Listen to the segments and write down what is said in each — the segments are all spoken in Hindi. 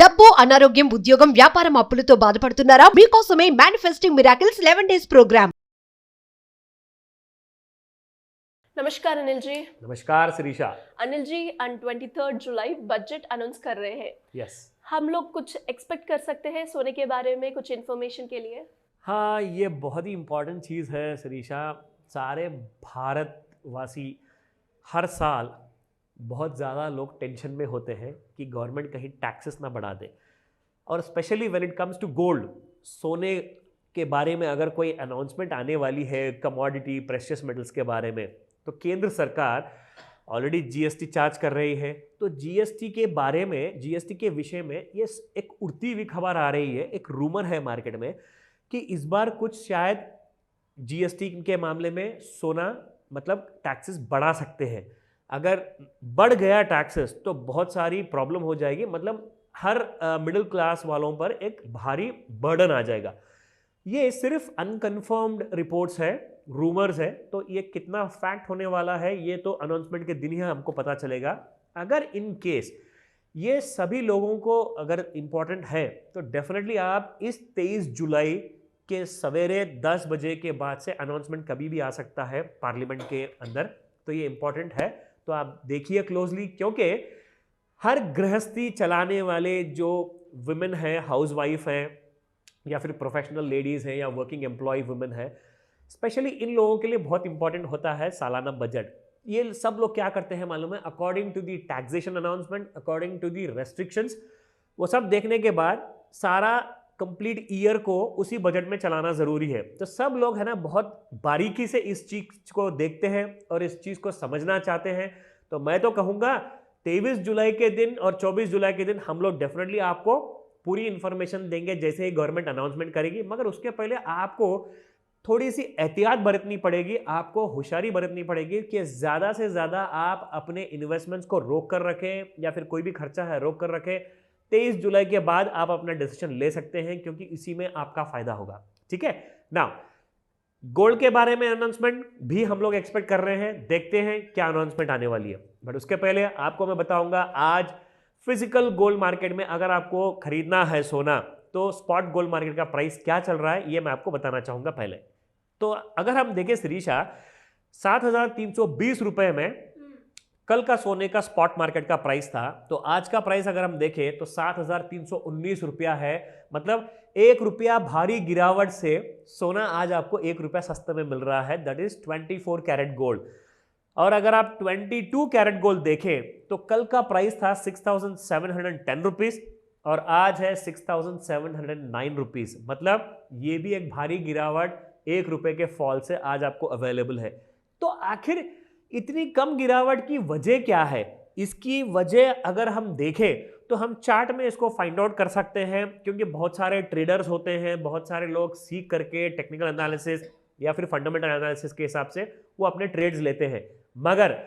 డబ్బు అనారోగ్యం ఉద్యోగం వ్యాపారం అప్పులతో బాధపడుతున్నారా మీకోసమే మేనిఫెస్టింగ్ మిరాకిల్స్ 11 డేస్ ప్రోగ్రామ్। नमस्कार अनिल जी। नमस्कार Shirisha. Anil ji, on 23 July budget announce कर रहे हैं। यस, हम लोग कुछ एक्सपेक्ट कर सकते हैं सोने के बारे में, कुछ इन्फॉर्मेशन के लिए? हाँ, ये बहुत ही इम्पॉर्टेंट चीज़ है शिरीषा। सारे भारतवासी हर साल बहुत ज़्यादा लोग टेंशन में होते हैं कि गवर्नमेंट कहीं टैक्सेस ना बढ़ा दे, और specially when it comes to gold, सोने के बारे में अगर कोई अनाउंसमेंट आने वाली है कमोडिटी प्रेशियस मेटल्स के बारे में, तो केंद्र सरकार ऑलरेडी जीएसटी चार्ज कर रही है। तो जीएसटी के बारे में, जीएसटी के विषय में ये एक उड़ती हुई खबर आ रही है, एक रूमर है मार्केट में कि इस बार कुछ शायद जीएसटी के मामले में सोना मतलब टैक्सेस बढ़ा सकते हैं। अगर बढ़ गया टैक्सेस तो बहुत सारी प्रॉब्लम हो जाएगी, मतलब हर मिडिल क्लास वालों पर एक भारी बर्डन आ जाएगा। ये सिर्फ अनकन्फर्म्ड रिपोर्ट्स है, रूमर्स है, तो ये कितना फैक्ट होने वाला है ये तो अनाउंसमेंट के दिन ही हमको पता चलेगा। अगर इन केस ये सभी लोगों को अगर इम्पॉर्टेंट है तो डेफिनेटली आप इस 23 जुलाई के सवेरे 10 बजे के बाद से अनाउंसमेंट कभी भी आ सकता है पार्लियामेंट के अंदर, तो ये इम्पॉर्टेंट है। तो आप देखिए क्लोजली, क्योंकि हर गृहस्थी चलाने वाले जो वुमेन हैं, हाउस वाइफ हैं या फिर प्रोफेशनल लेडीज़ हैं या वर्किंग एम्प्लॉय वुमेन है, स्पेशली इन लोगों के लिए बहुत इंपॉर्टेंट होता है सालाना बजट। ये सब लोग क्या करते हैं मालूम है? According to the taxation announcement, according to the restrictions, वो सब देखने के बाद सारा कंप्लीट ईयर को उसी बजट में चलाना ज़रूरी है। तो सब लोग है ना बहुत बारीकी से इस चीज़ को देखते हैं और इस चीज़ को समझना चाहते हैं। तो मैं तो कहूँगा 23 जुलाई के दिन और 24 जुलाई के दिन हम लोग डेफिनेटली आपको पूरी इन्फॉर्मेशन देंगे जैसे ही गवर्नमेंट अनाउंसमेंट करेगी, मगर उसके पहले आपको थोड़ी सी एहतियात बरतनी पड़ेगी, आपको होशियारी बरतनी पड़ेगी कि ज़्यादा से ज़्यादा आप अपने इन्वेस्टमेंट्स को रोक कर रखें या फिर कोई भी खर्चा है रोक कर रखें। 23 जुलाई के बाद आप अपना डिसीजन ले सकते हैं, क्योंकि इसी में आपका फायदा होगा। ठीक है ना? गोल्ड के बारे में अनाउंसमेंट भी हम लोग एक्सपेक्ट कर रहे हैं, देखते हैं क्या अनाउंसमेंट आने वाली है। बट उसके पहले आपको मैं बताऊंगा आज फिजिकल गोल्ड मार्केट में अगर आपको खरीदना है सोना, तो स्पॉट गोल्ड मार्केट का प्राइस क्या चल रहा है ये मैं आपको बताना चाहूंगा पहले। तो अगर हम देखें शिरीषा, 7,320 रुपए में कल का सोने का स्पॉट मार्केट का प्राइस था, तो आज का प्राइस अगर हम देखें तो 7,319 रुपया है। मतलब 1 रुपया भारी गिरावट से सोना आज आपको 1 रुपया सस्ते में मिल रहा है, दैट इज 24 कैरेट गोल्ड। और अगर आप 22 कैरेट गोल्ड देखें तो कल का प्राइस था 6,710 रुपीज और आज है 6,709 रुपीज। मतलब ये भी एक भारी गिरावट 1 रुपए के फॉल से आज आपको अवेलेबल है। तो आखिर इतनी कम गिरावट की वजह क्या है? इसकी वजह अगर हम देखें तो हम चार्ट में इसको फाइंड आउट कर सकते हैं, क्योंकि बहुत सारे ट्रेडर्स होते हैं, बहुत सारे लोग सीख करके टेक्निकल एनालिसिस या फिर फंडामेंटल एनालिसिस के हिसाब से वो अपने ट्रेड्स लेते हैं। मगर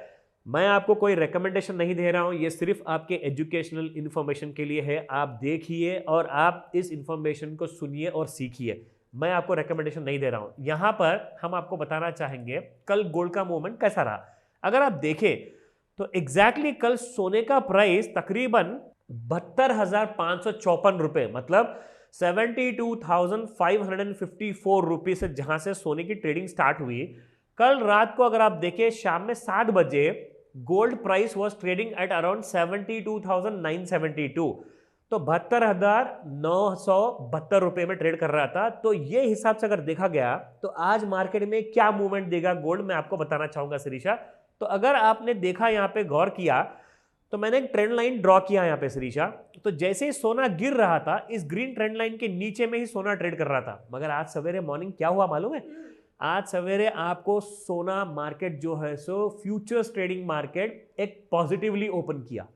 मैं आपको कोई रिकमेंडेशन नहीं दे रहा हूं, ये सिर्फ आपके एजुकेशनल इंफॉर्मेशन के लिए है। आप देखिए और आप इस इंफॉर्मेशन को सुनिए और सीखिए। मैं आपको रिकमेंडेशन नहीं दे रहा हूं। यहां पर हम आपको बताना चाहेंगे कल गोल्ड का मूवमेंट कैसा रहा। अगर आप देखें तो एग्जैक्टली कल सोने का प्राइस तकरीबन 72,554 रुपए, मतलब 72,554 रुपये से जहां से सोने की ट्रेडिंग स्टार्ट हुई, कल रात को अगर आप देखें शाम में 7 बजे gold price was trading at around 72,972, तो 72,972 रुपए में ट्रेड कर रहा था। तो ये हिसाब से अगर देखा गया तो आज मार्केट में क्या मूवमेंट देगा गोल्ड, मैं आपको बताना चाहूंगा शिरीषा। तो अगर आपने देखा, यहाँ पे गौर किया, तो मैंने एक ट्रेंड लाइन ड्रॉ किया यहाँ पे शिरीषा। तो जैसे ही सोना गिर रहा था, इस ग्रीन ट्रेंड लाइन के नीचे में ही सोना ट्रेड कर रहा था। मगर आज सवेरे मॉर्निंग क्या हुआ मालूम है? आज सवेरे आपको सोना मार्केट जो है सो फ्यूचर्स ट्रेडिंग मार्केट एक पॉजिटिवली ओपन किया।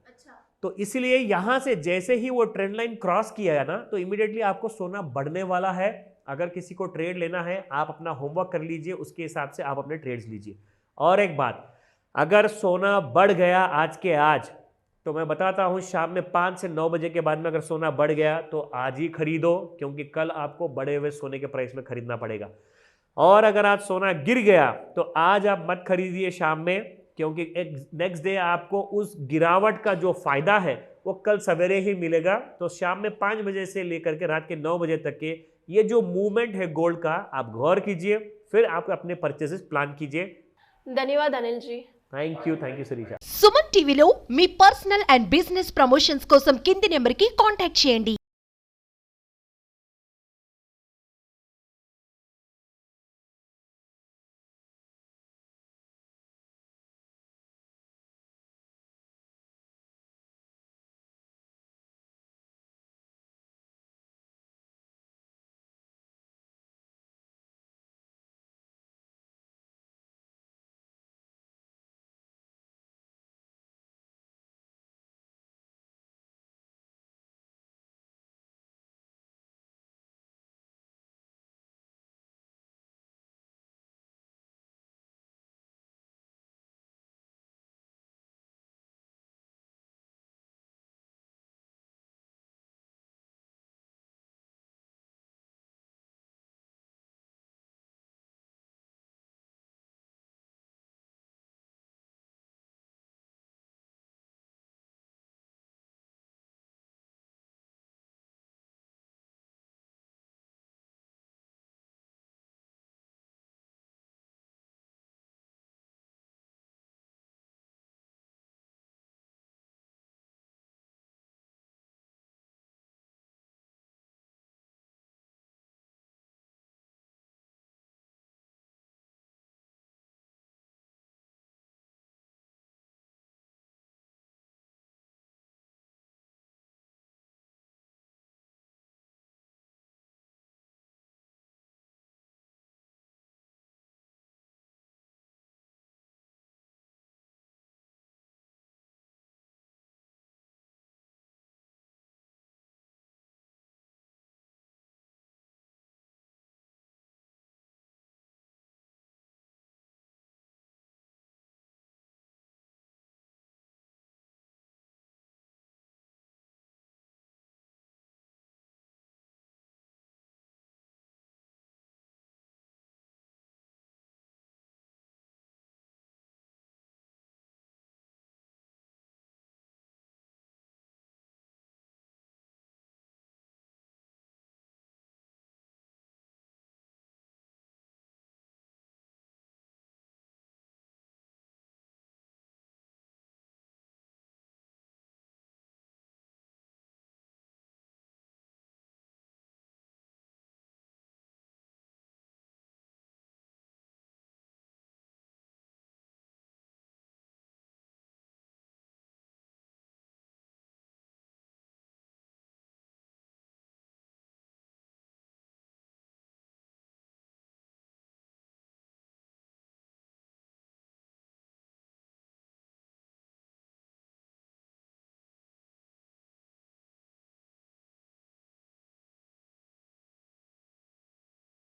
तो इसलिए यहां से जैसे ही वो ट्रेंड लाइन क्रॉस किया है ना, तो इमीडिएटली आपको सोना बढ़ने वाला है। अगर किसी को ट्रेड लेना है आप अपना होमवर्क कर लीजिए, उसके हिसाब से आप अपने ट्रेड्स लीजिए। और एक बात, अगर सोना बढ़ गया आज के आज, तो मैं बताता हूं शाम में 5 से 9 बजे के बाद में अगर सोना बढ़ गया तो आज ही खरीदो, क्योंकि कल आपको बढ़े हुए सोने के प्राइस में खरीदना पड़ेगा। और अगर आज सोना गिर गया तो आज आप मत खरीदिए शाम में, क्योंकि नेक्स्ट डे आपको उस गिरावट का जो फायदा है वो कल सवेरे ही मिलेगा। तो शाम में 5 बजे से लेकर के रात के 9 बजे तक के ये जो मूवमेंट है गोल्ड का, आप गौर कीजिए, फिर आप अपने परचेजेस प्लान कीजिए। धन्यवाद अनिल जी। Thank you Sirisha. సుమన్ టీవీలో మీ పర్సనల్ అండ్ బిజినెస్ ప్రమోషన్స్ కోసం కింది నెంబర్కి కాంటాక్ట్ చేయండి.